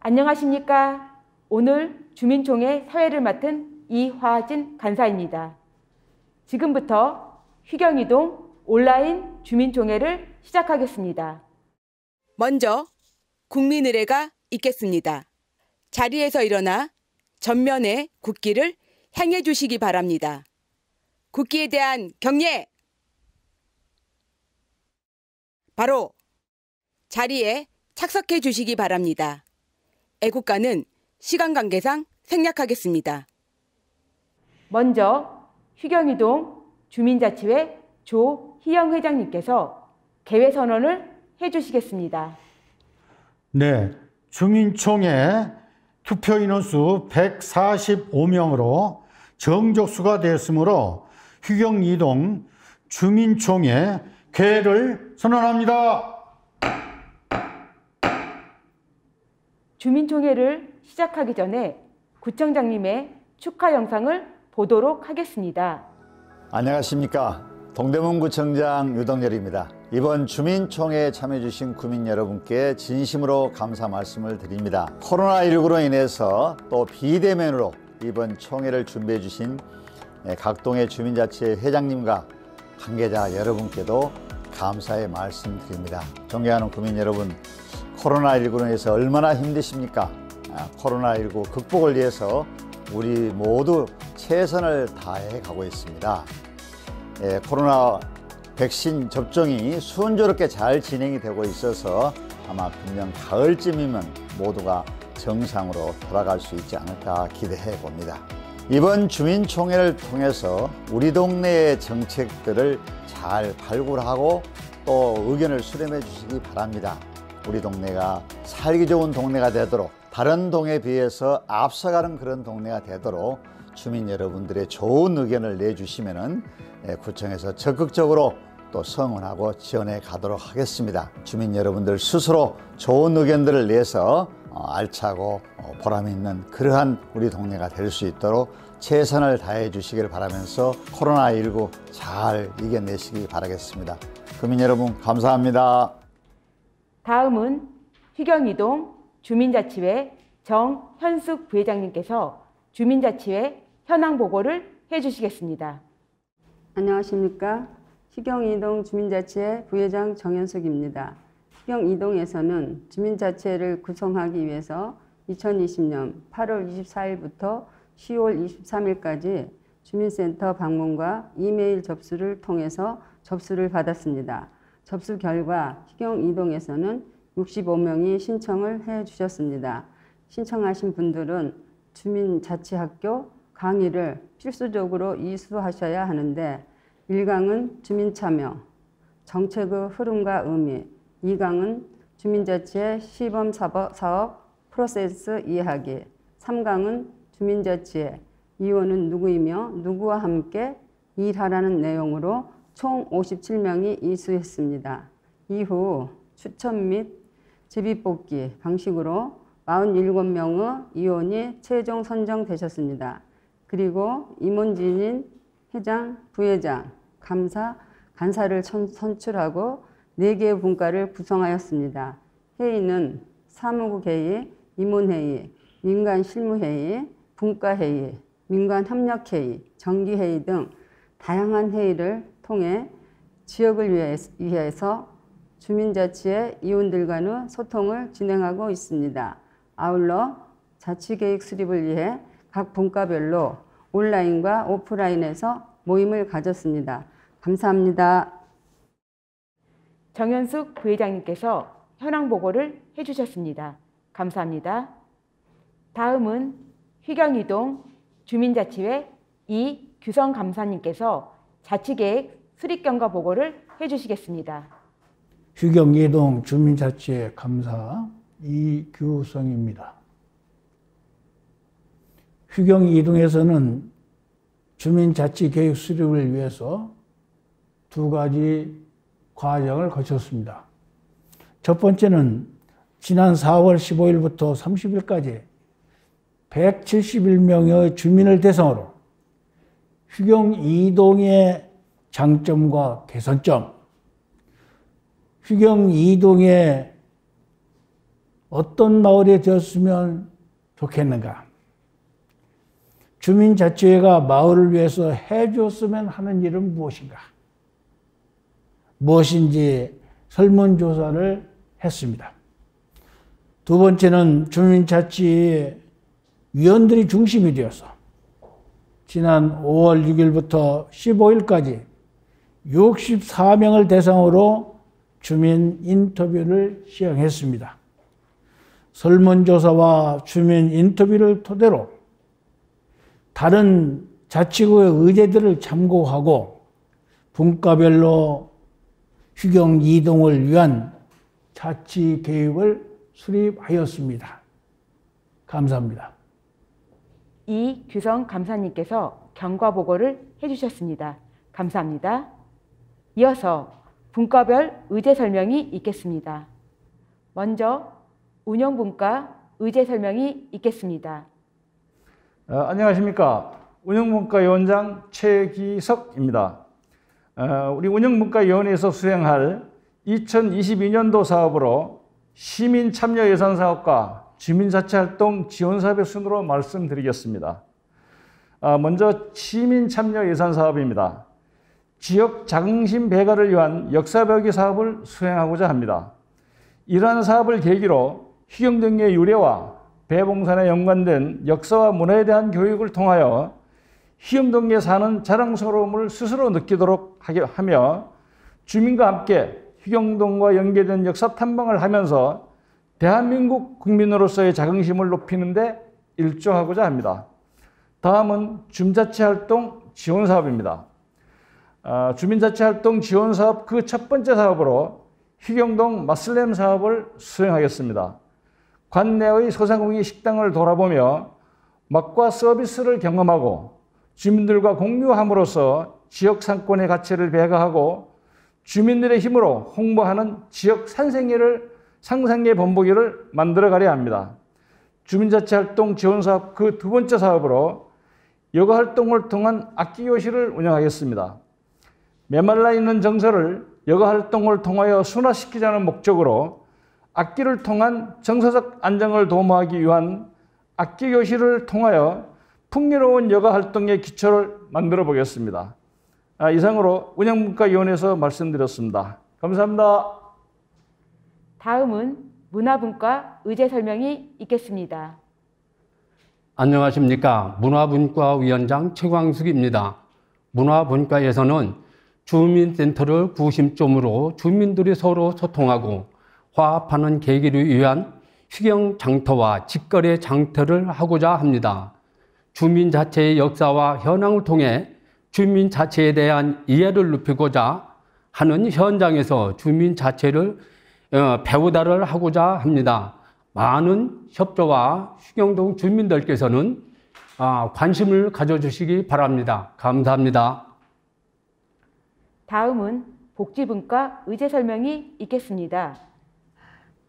안녕하십니까. 오늘 주민총회 사회를 맡은 이화진 간사입니다. 지금부터 휴경이동 온라인 주민총회를 시작하겠습니다. 먼저 국민의례가 있겠습니다. 자리에서 일어나 전면에 국기를 향해 주시기 바랍니다. 국기에 대한 경례! 바로 자리에 착석해 주시기 바랍니다. 애국가는 시간 관계상 생략하겠습니다. 먼저 휴경이동 주민자치회 조희영 회장님께서 개회선언을 해주시겠습니다. 네, 주민총회 투표 인원수 145명으로 정족수가 되었으므로 휴경이동 주민총회 개회를 선언합니다. 주민총회를 시작하기 전에 구청장님의 축하 영상을 보도록 하겠습니다. 안녕하십니까. 동대문구청장 유동열입니다. 이번 주민총회에 참여해주신 구민 여러분께 진심으로 감사 말씀을 드립니다. 코로나19로 인해서 또 비대면으로 이번 총회를 준비해 주신 각 동의 주민자치회 회장님과 관계자 여러분께도 감사의 말씀 드립니다. 존경하는 구민 여러분, 코로나19로 인해서 얼마나 힘드십니까? 코로나19 극복을 위해서 우리 모두 최선을 다해 가고 있습니다. 코로나 백신 접종이 순조롭게 잘 진행이 되고 있어서 아마 분명 가을쯤이면 모두가 정상으로 돌아갈 수 있지 않을까 기대해 봅니다. 이번 주민총회를 통해서 우리 동네의 정책들을 잘 발굴하고 또 의견을 수렴해 주시기 바랍니다. 우리 동네가 살기 좋은 동네가 되도록, 다른 동에 비해서 앞서가는 그런 동네가 되도록 주민 여러분들의 좋은 의견을 내주시면은 구청에서 적극적으로 또 성원하고 지원해 가도록 하겠습니다. 주민 여러분들 스스로 좋은 의견들을 내서 알차고 보람 있는 그러한 우리 동네가 될 수 있도록 최선을 다해 주시길 바라면서 코로나19 잘 이겨내시기 바라겠습니다. 구민 여러분 감사합니다. 다음은 휴경이동 주민자치회 정현숙 부회장님께서 주민자치회 현황 보고를 해주시겠습니다. 안녕하십니까. 휴경이동 주민자치회 부회장 정현숙입니다. 휴경이동에서는 주민자치회를 구성하기 위해서 2020년 8월 24일부터 10월 23일까지 주민센터 방문과 이메일 접수를 통해서 접수를 받았습니다. 접수 결과 휴경이동에서는 65명이 신청을 해 주셨습니다. 신청하신 분들은 주민자치학교 강의를 필수적으로 이수하셔야 하는데 1강은 주민참여, 정책의 흐름과 의미, 2강은 주민자치의 시범사업 프로세스 이해하기, 3강은 주민자치의 이원은 누구이며 누구와 함께 일하라는 내용으로 총 57명이 이수했습니다. 이후 추천 및 제비뽑기 방식으로 47명의 이원이 최종 선정되셨습니다. 그리고 임원진인 회장, 부회장, 감사, 간사를 선출하고 4개의 분과를 구성하였습니다. 회의는 사무국 회의, 임원회의, 민간실무회의, 분과회의, 민간협력회의, 정기회의 등 다양한 회의를 통해 지역을 위해서 주민자치의 이원들과의 소통을 진행하고 있습니다. 아울러 자치계획 수립을 위해 각 분과별로 온라인과 오프라인에서 모임을 가졌습니다. 감사합니다. 정현숙 부회장님께서 현황 보고를 해주셨습니다. 감사합니다. 다음은 휴경이동 주민자치회 이규성 감사님께서 자치계획 수립경과 보고를 해주시겠습니다. 휴경이동 주민자치회 감사 이규성입니다. 휴경이동에서는 주민자치계획 수립을 위해서 2가지 과정을 거쳤습니다. 첫 번째는 지난 4월 15일부터 30일까지 171명의 주민을 대상으로 휴경이동의 장점과 개선점, 휴경이동의 어떤 마을이 되었으면 좋겠는가? 주민자치회가 마을을 위해서 해주었으면 하는 일은 무엇인가? 무엇인지 설문조사를 했습니다. 두 번째는 주민자치 위원들이 중심이 되어서 지난 5월 6일부터 15일까지 64명을 대상으로 주민 인터뷰를 시행했습니다. 설문조사와 주민 인터뷰를 토대로 다른 자치구의 의제들을 참고하고 분과별로 휴경 이동을 위한 자치 계획을 수립하였습니다. 감사합니다. 이규성 감사님께서 경과보고를 해주셨습니다. 감사합니다. 이어서 분과별 의제 설명이 있겠습니다. 먼저 운영분과 의제 설명이 있겠습니다. 안녕하십니까. 운영분과위원장 최기석입니다. 우리 운영분과위원회에서 수행할 2022년도 사업으로 시민참여예산사업과 주민자치활동 지원사업의 순으로 말씀드리겠습니다. 먼저 시민참여예산사업입니다. 지역 자긍심 배가를 위한 역사배우기 사업을 수행하고자 합니다. 이러한 사업을 계기로 휴경등의 유래와 배봉산에 연관된 역사와 문화에 대한 교육을 통하여 휴경동에 사는 자랑스러움을 스스로 느끼도록 하며 주민과 함께 휴경동과 연계된 역사 탐방을 하면서 대한민국 국민으로서의 자긍심을 높이는 데 일조하고자 합니다. 다음은 주민자치활동 지원사업입니다. 주민자치활동 지원사업 그 첫 번째 사업으로 휴경동 마슬렘 사업을 수행하겠습니다. 관내의 소상공인 식당을 돌아보며 맛과 서비스를 경험하고 주민들과 공유함으로써 지역 상권의 가치를 배가하고 주민들의 힘으로 홍보하는 지역 상생의 본보기를 만들어가려 합니다. 주민자치활동 지원사업 그 두 번째 사업으로 여가활동을 통한 악기교실을 운영하겠습니다. 메말라 있는 정서를 여가활동을 통하여 순화시키자는 목적으로 악기를 통한 정서적 안정을 도모하기 위한 악기교실을 통하여 풍요로운 여가활동의 기초를 만들어 보겠습니다. 이상으로 운영분과위원회에서 말씀드렸습니다. 감사합니다. 다음은 문화분과 의제 설명이 있겠습니다. 안녕하십니까. 문화분과위원장 최광숙입니다. 문화분과에서는 주민센터를 구심점으로 주민들이 서로 소통하고 화합하는 계기를 위한 휴경 장터와 직거래 장터를 하고자 합니다. 주민자치의 역사와 현황을 통해 주민자치에 대한 이해를 높이고자 하는 현장에서 주민자치를 배우다를 하고자 합니다. 많은 협조와 휴경동 주민들께서는 관심을 가져주시기 바랍니다. 감사합니다. 다음은 복지분과 의제 설명이 있겠습니다.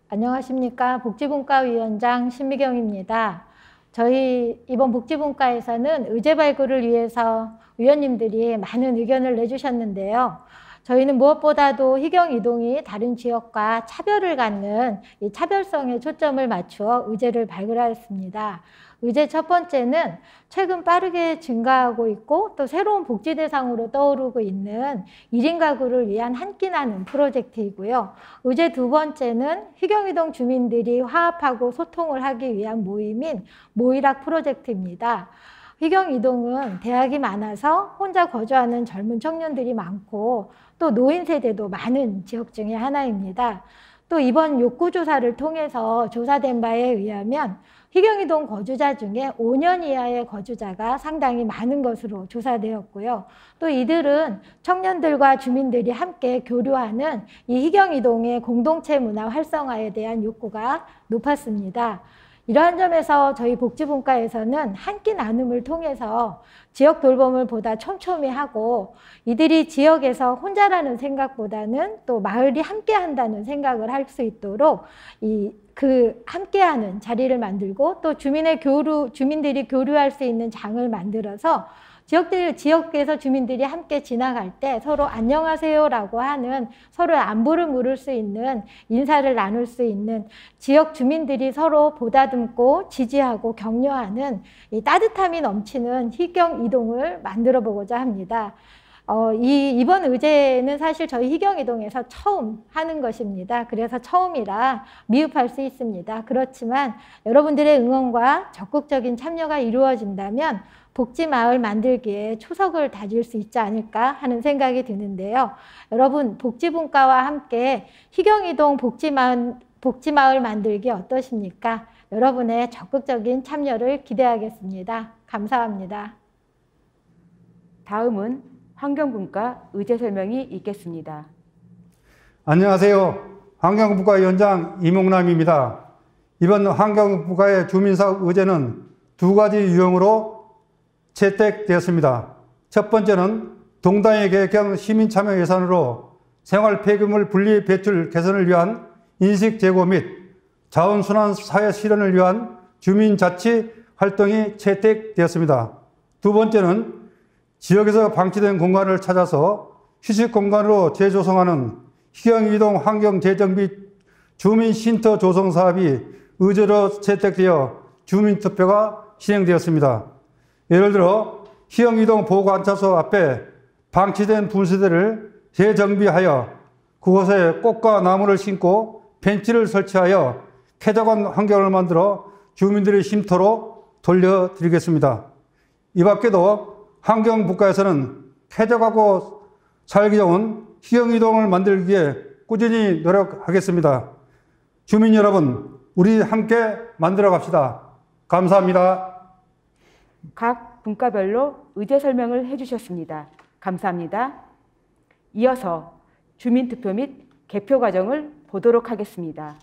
안녕하십니까. 복지분과위원장 신미경입니다. 저희 이번 복지분과에서는 의제 발굴을 위해서 위원님들이 많은 의견을 내주셨는데요. 저희는 무엇보다도 휴경 이동이 다른 지역과 차별을 갖는 이 차별성에 초점을 맞추어 의제를 발굴하였습니다. 의제 첫 번째는 최근 빠르게 증가하고 있고 또 새로운 복지 대상으로 떠오르고 있는 1인 가구를 위한 한 끼 나눔 프로젝트이고요. 의제 두 번째는 휴경이동 주민들이 화합하고 소통을 하기 위한 모임인 모이락 프로젝트입니다. 휴경이동은 대학이 많아서 혼자 거주하는 젊은 청년들이 많고 또 노인 세대도 많은 지역 중에 하나입니다. 또 이번 욕구조사를 통해서 조사된 바에 의하면 휴경이동 거주자 중에 5년 이하의 거주자가 상당히 많은 것으로 조사되었고요. 또 이들은 청년들과 주민들이 함께 교류하는 이 휴경이동의 공동체 문화 활성화에 대한 욕구가 높았습니다. 이러한 점에서 저희 복지분과에서는 한 끼 나눔을 통해서 지역 돌봄을 보다 촘촘히 하고 이들이 지역에서 혼자라는 생각보다는 또 마을이 함께한다는 생각을 할 수 있도록 그 함께하는 자리를 만들고 또 주민들이 교류할 수 있는 장을 만들어서 지역에서 주민들이 함께 지나갈 때 서로 안녕하세요라고 하는, 서로의 안부를 물을 수 있는, 인사를 나눌 수 있는, 지역 주민들이 서로 보다듬고 지지하고 격려하는 이 따뜻함이 넘치는 희경 이동을 만들어 보고자 합니다. 이번 의제는 사실 저희 희경이동에서 처음 하는 것입니다. 그래서 처음이라 미흡할 수 있습니다. 그렇지만 여러분들의 응원과 적극적인 참여가 이루어진다면 복지마을 만들기에 초석을 다질 수 있지 않을까 하는 생각이 드는데요. 여러분, 복지분과와 함께 희경이동 복지마을 만들기 어떠십니까? 여러분의 적극적인 참여를 기대하겠습니다. 감사합니다. 다음은 환경분과 의제 설명이 있겠습니다. 안녕하세요. 환경분과위원장 이몽남입니다. 이번 환경분과의 주민사업 의제는 두 가지 유형으로 채택되었습니다. 첫 번째는 동단위 계획형 시민참여 예산으로 생활 폐기물 분리 배출 개선을 위한 인식 제고 및 자원순환 사회 실현을 위한 주민자치 활동이 채택되었습니다. 두 번째는 지역에서 방치된 공간을 찾아서 휴식 공간으로 재조성하는 희경이동 환경재정 및 주민쉼터 조성 사업이 의제로 채택되어 주민투표가 진행되었습니다. 예를 들어 희경이동 보호관찰소 앞에 방치된 분수대를 재정비하여 그곳에 꽃과 나무를 심고 벤치를 설치하여 쾌적한 환경을 만들어 주민들의 쉼터로 돌려드리겠습니다. 이 밖에도 환경분과에서는 쾌적하고 살기 좋은 희경이동을 만들기 위해 꾸준히 노력하겠습니다. 주민 여러분, 우리 함께 만들어 갑시다. 감사합니다. 각 분과별로 의제 설명을 해주셨습니다. 감사합니다. 이어서 주민투표 및 개표 과정을 보도록 하겠습니다.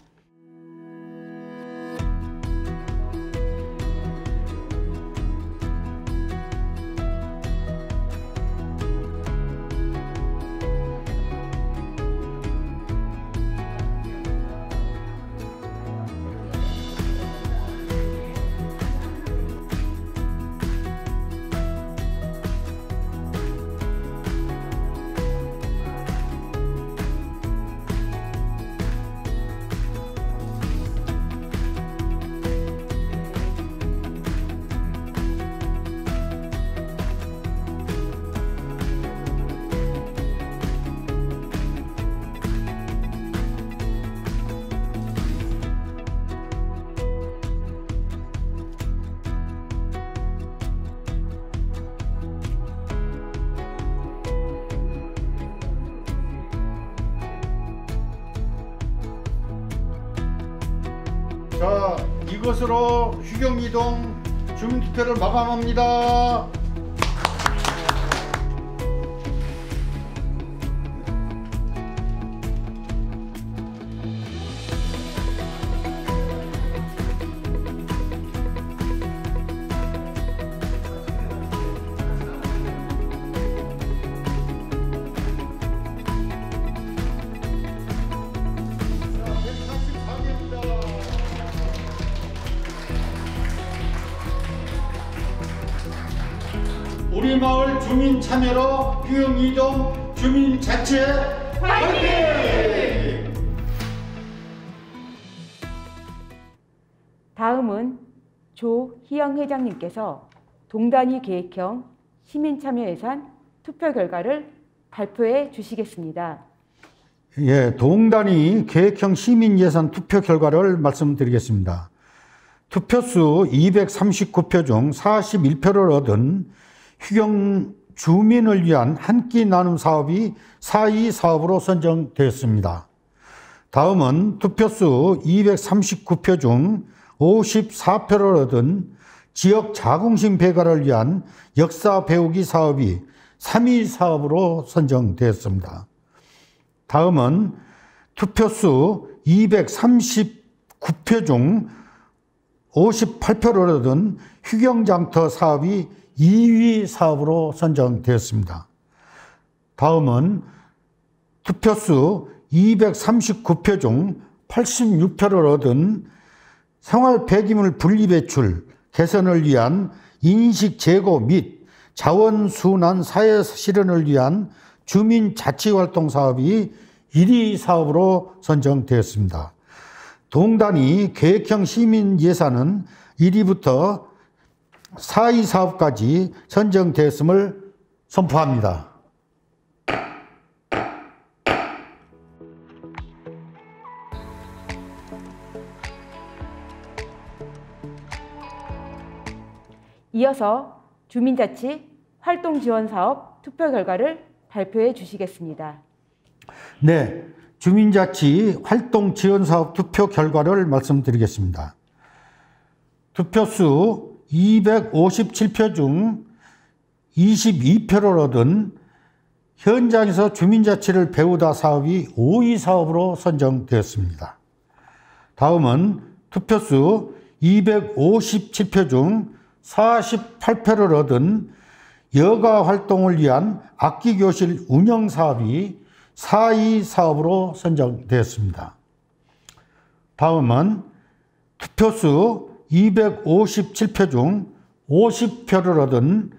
자, 이것으로 희경이동 주민투표를 마감합니다. 우리 마을 주민 참여로 희경이동 주민자치 화이팅! 다음은 조희영 회장님께서 동단위 계획형 시민참여예산 투표 결과를 발표해 주시겠습니다. 예, 동단위 계획형 시민예산 투표 결과를 말씀드리겠습니다. 투표수 239표 중 41표를 얻은 희경 주민을 위한 한 끼 나눔 사업이 4위 사업으로 선정되었습니다. 다음은 투표수 239표 중 54표를 얻은 지역 자긍심 배가를 위한 역사 배우기 사업이 3위 사업으로 선정되었습니다. 다음은 투표수 239표 중 58표를 얻은 희경장터 사업이 2위 사업으로 선정되었습니다. 다음은 투표수 239표 중 86표를 얻은 생활 폐기물 분리배출 개선을 위한 인식 제고 및 자원순환 사회 실현을 위한 주민자치활동 사업이 1위 사업으로 선정되었습니다. 동단위 계획형 시민 예산은 1위부터 4위 사업까지 선정되었음을 선포합니다. 이어서 주민자치 활동지원사업 투표 결과를 발표해 주시겠습니다. 네, 주민자치 활동지원사업 투표 결과를 말씀드리겠습니다. 투표수 257표 중 22표를 얻은 현장에서 주민자치를 배우다 사업이 5위 사업으로 선정되었습니다. 다음은 투표수 257표 중 48표를 얻은 여가 활동을 위한 악기교실 운영 사업이 4위 사업으로 선정되었습니다. 다음은 투표수 257표 중 50표를 얻은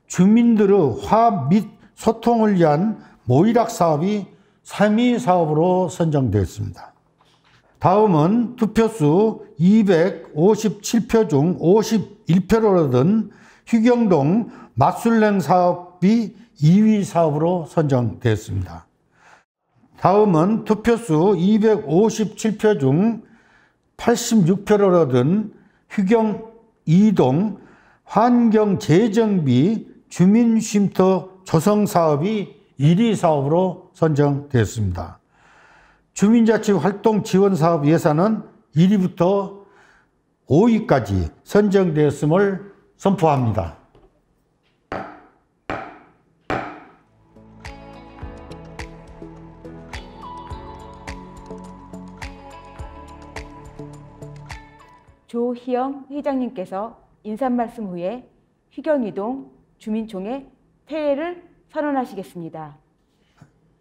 주민들의 화합 및 소통을 위한 모일학 사업이 3위 사업으로 선정되었습니다. 다음은 투표수 257표 중 51표를 얻은 휴경동 맞술랭 사업이 2위 사업으로 선정되었습니다. 다음은 투표수 257표 중 86표를 얻은 휴경 2동 환경재정비 주민쉼터 조성 사업이 1위 사업으로 선정되었습니다. 주민자치 활동 지원 사업 예산은 1위부터 5위까지 선정되었음을 선포합니다. 조희영 회장님께서 인사 말씀 후에 휴경이동 주민총회 폐회를 선언하시겠습니다.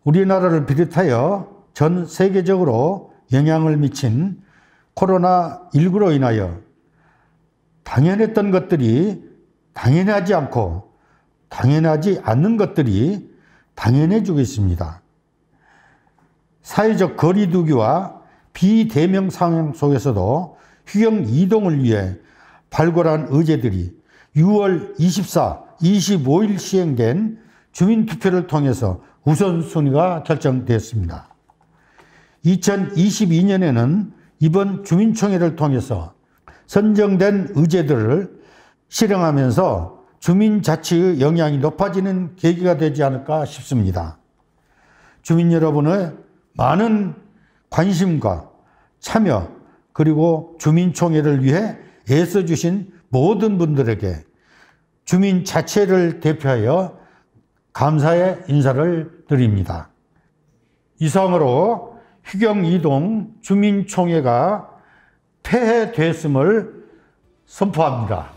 우리나라를 비롯하여 전 세계적으로 영향을 미친 코로나19로 인하여 당연했던 것들이 당연하지 않고 당연하지 않는 것들이 당연해지고 있습니다. 사회적 거리 두기와 비대면 상황 속에서도 휴경 이동을 위해 발굴한 의제들이 6월 24, 25일 시행된 주민투표를 통해서 우선순위가 결정되었습니다. 2022년에는 이번 주민총회를 통해서 선정된 의제들을 실행하면서 주민자치의 영향이 높아지는 계기가 되지 않을까 싶습니다. 주민 여러분의 많은 관심과 참여 그리고 주민총회를 위해 애써주신 모든 분들에게 주민자치를 대표하여 감사의 인사를 드립니다. 이상으로 휴경2동 주민총회가 폐회됐음을 선포합니다.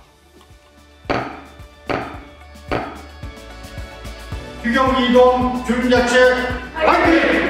휴경2동 주민자치 화이팅!